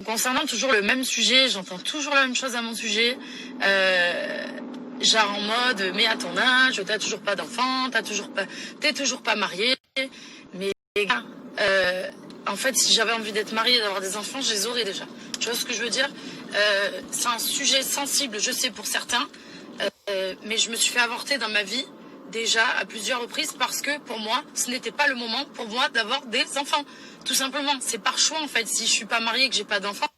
Concernant toujours le même sujet, j'entends toujours la même chose à mon sujet. Genre en mode, mais à ton âge, t'as toujours pas d'enfant, t'es toujours pas marié. Mais les gars, en fait, si j'avais envie d'être mariée et d'avoir des enfants, je les aurais déjà. Tu vois ce que je veux dire? C'est un sujet sensible, je sais pour certains, mais je me suis fait avorter dans ma vie déjà à plusieurs reprises parce que pour moi, ce n'était pas le moment pour moi d'avoir des enfants. Tout simplement, c'est par choix en fait. Si je suis pas mariée et que j'ai pas d'enfants,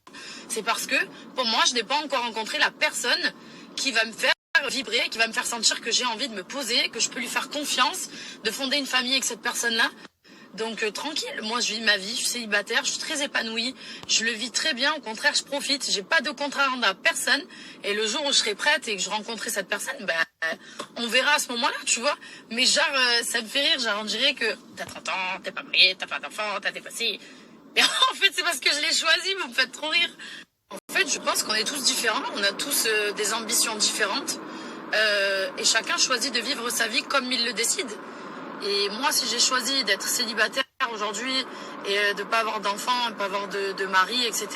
c'est parce que pour moi, je n'ai pas encore rencontré la personne qui va me faire vibrer, qui va me faire sentir que j'ai envie de me poser, que je peux lui faire confiance, de fonder une famille avec cette personne-là. Donc tranquille, moi je vis ma vie, je suis célibataire, je suis très épanouie, je le vis très bien, au contraire je profite, j'ai pas de contrat à rendre à personne, et le jour où je serai prête et que je rencontrerai cette personne, on verra à ce moment-là, tu vois. Mais genre, ça me fait rire, genre on dirait que t'as 30 ans, t'es pas marié, t'as pas d'enfant, t'as dépassé. Et en fait c'est parce que je l'ai choisi, vous me faites trop rire. En fait je pense qu'on est tous différents, on a tous des ambitions différentes, et chacun choisit de vivre sa vie comme il le décide. Et moi, si j'ai choisi d'être célibataire aujourd'hui et de pas avoir d'enfants, pas avoir de mari, etc.,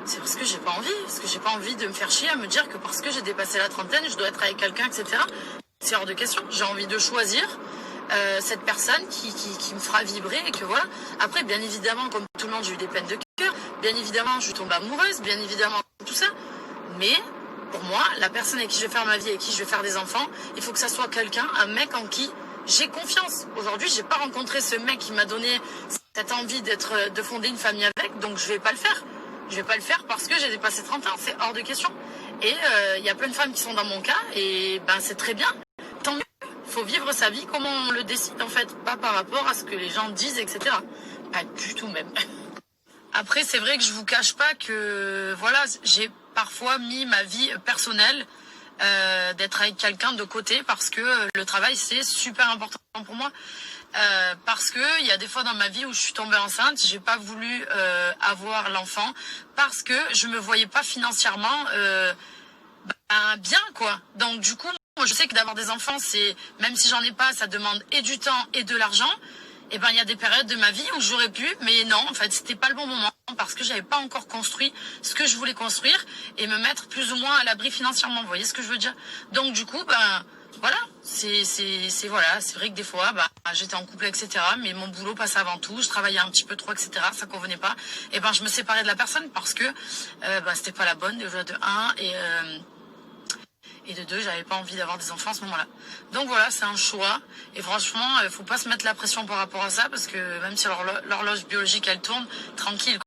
c'est parce que j'ai pas envie. Parce que j'ai pas envie de me faire chier à me dire que parce que j'ai dépassé la trentaine, je dois être avec quelqu'un, etc. C'est hors de question. J'ai envie de choisir cette personne qui me fera vibrer et que voilà. Après, bien évidemment, comme tout le monde, j'ai eu des peines de cœur. Bien évidemment, je suis tombée amoureuse. Bien évidemment, tout ça. Mais pour moi, la personne avec qui je vais faire ma vie, avec qui je vais faire des enfants, il faut que ça soit quelqu'un, un mec en qui j'ai confiance. Aujourd'hui, j'ai pas rencontré ce mec qui m'a donné cette envie de fonder une famille avec, donc je vais pas le faire. Je vais pas le faire parce que j'ai dépassé 30 ans, c'est hors de question. Et il y a plein de femmes qui sont dans mon cas, et c'est très bien. Tant mieux. Faut vivre sa vie comme on le décide en fait, pas par rapport à ce que les gens disent, etc. Pas du tout même. Après, c'est vrai que je vous cache pas que voilà, j'ai parfois mis ma vie personnelle d'être avec quelqu'un de côté parce que le travail c'est super important pour moi, parce que il y a des fois dans ma vie où je suis tombée enceinte, j'ai pas voulu avoir l'enfant parce que je me voyais pas financièrement bien quoi. Donc du coup moi je sais que d'avoir des enfants, c'est même si j'en ai pas, ça demande et du temps et de l'argent. Et il y a des périodes de ma vie où j'aurais pu, mais non, en fait, c'était pas le bon moment parce que j'avais pas encore construit ce que je voulais construire et me mettre plus ou moins à l'abri financièrement. Vous voyez ce que je veux dire? Donc du coup, voilà, c'est voilà, c'est vrai que des fois, j'étais en couple, etc. Mais mon boulot passait avant tout, je travaillais un petit peu trop, etc. Ça convenait pas. Et je me séparais de la personne parce que c'était pas la bonne déjà de un et de deux, j'avais pas envie d'avoir des enfants à ce moment-là. Donc voilà, c'est un choix. Et franchement, faut pas se mettre la pression par rapport à ça, parce que même si l'horloge biologique, elle tourne, tranquille.